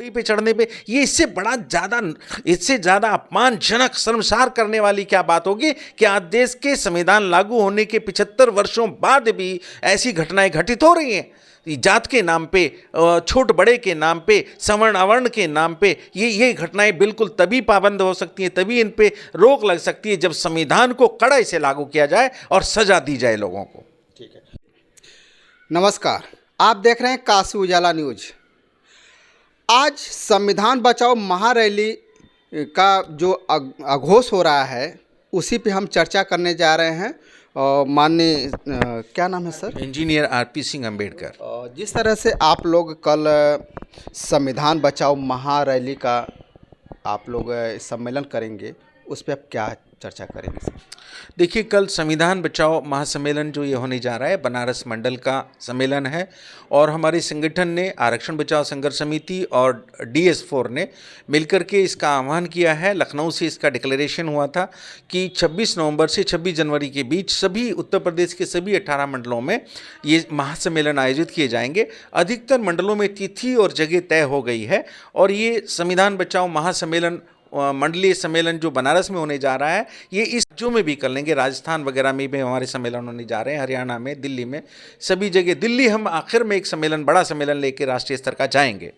घोड़ी पे चढ़ने पे, ये इससे ज़्यादा अपमानजनक, शर्मसार करने वाली क्या बात होगी कि आज देश के संविधान लागू होने के 75 वर्षों बाद भी ऐसी घटनाएं घटित हो रही हैं। जात के नाम पे, छोट बड़े के नाम पे, सवर्ण अवर्ण के नाम पे ये घटनाएं बिल्कुल तभी पाबंद हो सकती हैं, तभी इन पे रोक लग सकती है जब संविधान को कड़ाई से लागू किया जाए और सजा दी जाए लोगों को। ठीक है। नमस्कार, आप देख रहे हैं काशी उजाला न्यूज। आज संविधान बचाओ महारैली का जो अघोष हो रहा है उसी पे हम चर्चा करने जा रहे हैं। माननीय क्या नाम है sir? Engineer RP Singh Ambedkar. जिस तरह से आप लोग कल संविधान बचाओ महारैली का आप लोग सम्मेलन करेंगे, उस पर आप क्या चर्चा करेंगे सर? देखिए, कल संविधान बचाओ महासम्मेलन जो ये होने जा रहा है, बनारस मंडल का सम्मेलन है और हमारे संगठन ने, आरक्षण बचाओ संघर्ष समिति और DS4 ने मिलकर के इसका आह्वान किया है। लखनऊ से इसका डिक्लेरेशन हुआ था कि 26 नवंबर से 26 जनवरी के बीच सभी उत्तर प्रदेश के सभी 18 मंडलों में ये महासम्मेलन आयोजित किए जाएंगे। अधिकतर मंडलों में तिथि और जगह तय हो गई है और ये संविधान बचाओ महासम्मेलन, मंडलीय सम्मेलन जो बनारस में होने जा रहा है, ये इस राज्यों में भी कर लेंगे। राजस्थान वगैरह में भी हमारे सम्मेलन होने जा रहे हैं, हरियाणा में, दिल्ली में, सभी जगह। दिल्ली हम आखिर में एक सम्मेलन, बड़ा सम्मेलन लेके राष्ट्रीय स्तर का जाएंगे।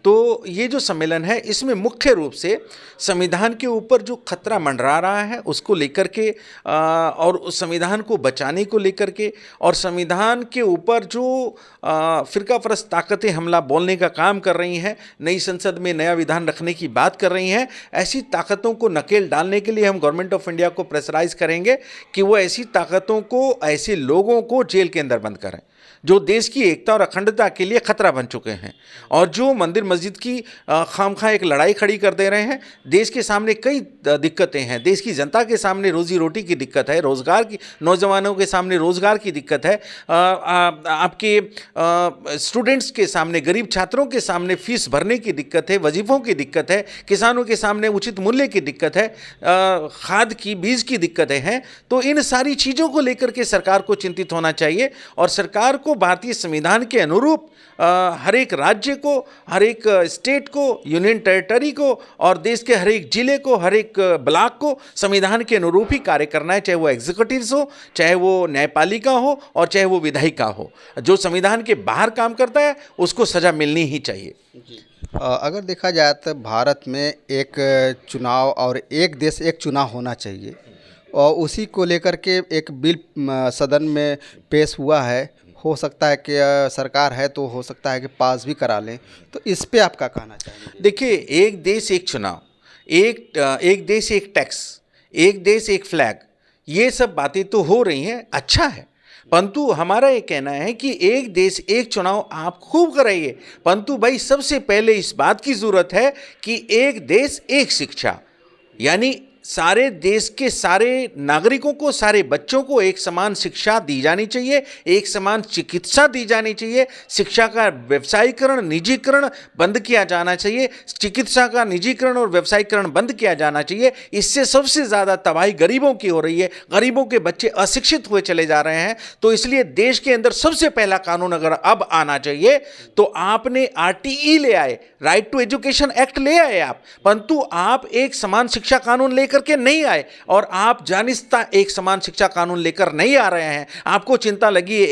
तो ये जो सम्मेलन है, इसमें मुख्य रूप से संविधान के ऊपर जो खतरा मंडरा रहा है उसको लेकर के और उस संविधान को बचाने को लेकर के, और संविधान के ऊपर जो फिरका परस्त ताकतें हमला बोलने का काम कर रही हैं, नई संसद में नया विधान रखने की बात कर रही हैं, ऐसी ताकतों को नकेल डालने के लिए हम गवर्नमेंट ऑफ इंडिया को प्रेशराइज करेंगे कि वो ऐसी ताकतों को, ऐसे लोगों को जेल के अंदर बंद करें जो देश की एकता और अखंडता के लिए खतरा बन चुके हैं और जो मंदिर मस्जिद की खामखा एक लड़ाई खड़ी कर दे रहे हैं। देश के सामने कई दिक्कतें हैं, देश की जनता के सामने रोजी रोटी की दिक्कत है, रोज़गार की, नौजवानों के सामने रोज़गार की दिक्कत है, आपके स्टूडेंट्स के सामने, गरीब छात्रों के सामने फीस भरने की दिक्कत है, वजीफ़ों की दिक्कत है, किसानों के सामने उचित मूल्य की दिक्कत है, खाद की, बीज की दिक्कतें हैं। तो इन सारी चीज़ों को लेकर के सरकार को चिंतित होना चाहिए और सरकार को भारतीय संविधान के अनुरूप हर एक राज्य को, हर एक स्टेट को, यूनियन टेरिटरी को और देश के हर एक जिले को, हर एक ब्लॉक को संविधान के अनुरूप ही कार्य करना है, चाहे वो एग्जीक्यूटिव्स हो, चाहे वो न्यायपालिका हो और चाहे वो विधायिका हो। जो संविधान के बाहर काम करता है उसको सजा मिलनी ही चाहिए। अगर देखा जाए तो भारत में एक चुनाव और एक देश एक चुनाव होना चाहिए और उसी को लेकर के एक बिल सदन में पेश हुआ है। हो सकता है कि सरकार है तो हो सकता है कि पास भी करा लें, तो इस पे आपका कहना चाहिए? देखिए, एक देश एक चुनाव, एक देश एक टैक्स, एक देश एक फ्लैग, ये सब बातें तो हो रही हैं, अच्छा है, परंतु हमारा ये कहना है कि एक देश एक चुनाव आप खूब कराइए, परंतु भाई सबसे पहले इस बात की ज़रूरत है कि एक देश एक शिक्षा, यानी सारे देश के सारे नागरिकों को, सारे बच्चों को एक समान शिक्षा दी जानी चाहिए, एक समान चिकित्सा दी जानी चाहिए। शिक्षा का व्यवसायीकरण, निजीकरण बंद किया जाना चाहिए, चिकित्सा का निजीकरण और व्यवसायीकरण बंद किया जाना चाहिए। इससे सबसे ज़्यादा तबाही गरीबों की हो रही है, गरीबों के बच्चे अशिक्षित हुए चले जा रहे हैं। तो इसलिए देश के अंदर सबसे पहला कानून अगर अब आना चाहिए तो आपने RTE ले आए, राइट टू एजुकेशन एक्ट ले आए आप, परंतु आप एक समान शिक्षा कानून लेकर के नहीं आए और आप जानिस्ता एक समान शिक्षा कानून लेकर नहीं आ रहे हैं। आपको चिंता लगी है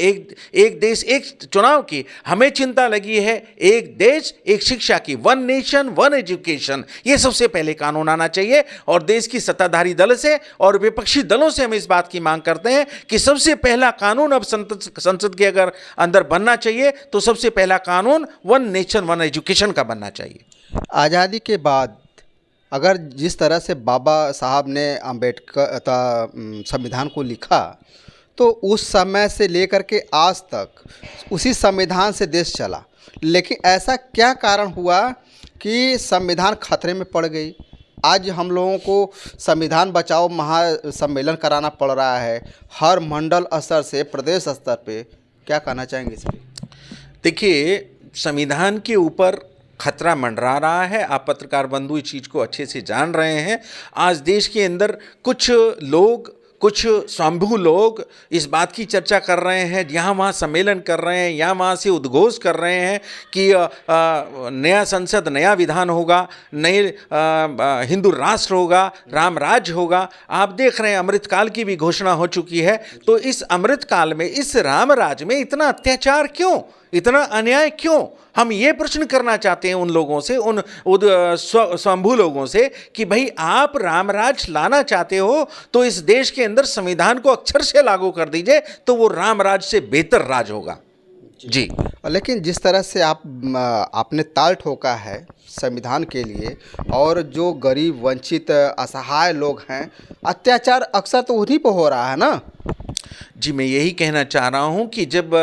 एक देश एक चुनाव की, हमें चिंता लगी है एक देश एक शिक्षा की, वन नेशन वन एजुकेशन। ये सबसे पहले कानून आना चाहिए और देश की सत्ताधारी दल से और विपक्षी दलों से हम इस बात की मांग करते हैं कि सबसे पहला कानून अब संसद के अगर अंदर बनना चाहिए तो सबसे पहला कानून वन नेशन वन एजुकेशन का बनना चाहिए। आज़ादी के बाद अगर जिस तरह से बाबा साहब ने अम्बेडकर संविधान को लिखा तो उस समय से लेकर के आज तक उसी संविधान से देश चला, लेकिन ऐसा क्या कारण हुआ कि संविधान खतरे में पड़ गई? आज हम लोगों को संविधान बचाओ महासम्मेलन कराना पड़ रहा है हर मंडल स्तर से प्रदेश स्तर पे, क्या कहना चाहेंगे इस पर? देखिए, संविधान के ऊपर खतरा मंडरा रहा है, आप पत्रकार बंधु इस चीज़ को अच्छे से जान रहे हैं। आज देश के अंदर कुछ लोग, कुछ स्वयंभू लोग इस बात की चर्चा कर रहे हैं, यहाँ वहाँ सम्मेलन कर रहे हैं, यहाँ वहाँ से उद्घोष कर रहे हैं कि नया संसद, नया विधान होगा, नए हिंदू राष्ट्र होगा, राम राज्य होगा। आप देख रहे हैं अमृतकाल की भी घोषणा हो चुकी है। तो इस अमृतकाल में, इस राम राज्य में इतना अत्याचार क्यों, इतना अन्याय क्यों? हम ये प्रश्न करना चाहते हैं उन लोगों से, उन स्वयंभू लोगों से कि भाई आप रामराज लाना चाहते हो तो इस देश के अंदर संविधान को अक्षर से लागू कर दीजिए, तो वो रामराज से बेहतर राज होगा। जी। लेकिन जिस तरह से आपने ताल ठोका है संविधान के लिए, और जो गरीब, वंचित, असहाय लोग हैं, अत्याचार अक्सर तो उन्हीं पर हो रहा है ना। जी, मैं यही कहना चाह रहा हूं कि जब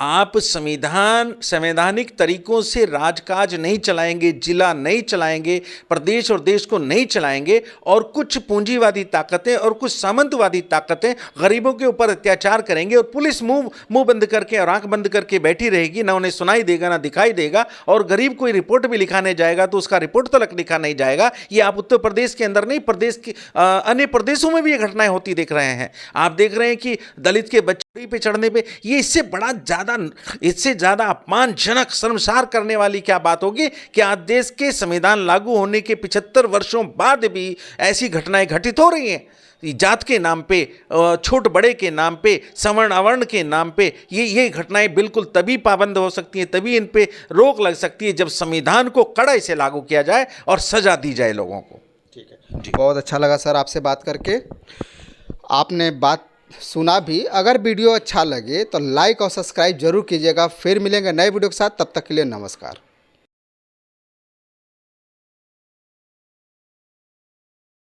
आप संवैधानिक तरीकों से राजकाज नहीं चलाएंगे, जिला नहीं चलाएंगे, प्रदेश और देश को नहीं चलाएंगे, और कुछ पूंजीवादी ताकतें और कुछ सामंतवादी ताकतें गरीबों के ऊपर अत्याचार करेंगे, और पुलिस मुंह बंद करके और आंख बंद करके बैठी रहेगी, ना उन्हें सुनाई देगा ना दिखाई देगा, और गरीब कोई रिपोर्ट भी लिखाने जाएगा तो उसका रिपोर्ट तक लिखा नहीं जाएगा। ये आप उत्तर प्रदेश के अंदर नहीं, प्रदेश के अन्य प्रदेशों में भी ये घटनाएं होती देख रहे हैं। आप देख रहे हैं कि दलित के बच्चे पे चढ़ने पे, ये इससे ज़्यादा अपमानजनक, शर्मसार करने वाली क्या बात होगी कि आज देश के संविधान लागू होने के 75 वर्षों बाद भी ऐसी घटनाएं घटित हो रही हैं। जात के नाम पे, छोट बड़े के नाम पे, सवर्ण अवर्ण के नाम पे ये घटनाएं बिल्कुल तभी पाबंद हो सकती हैं, तभी इन पे रोक लग सकती है जब संविधान को कड़ाई से लागू किया जाए और सजा दी जाए लोगों को। ठीक है जी, बहुत अच्छा लगा सर आपसे बात करके। आपने बात सुना भी। अगर वीडियो अच्छा लगे तो लाइक और सब्सक्राइब जरूर कीजिएगा। फिर मिलेंगे नए वीडियो के साथ, तब तक के लिए नमस्कार।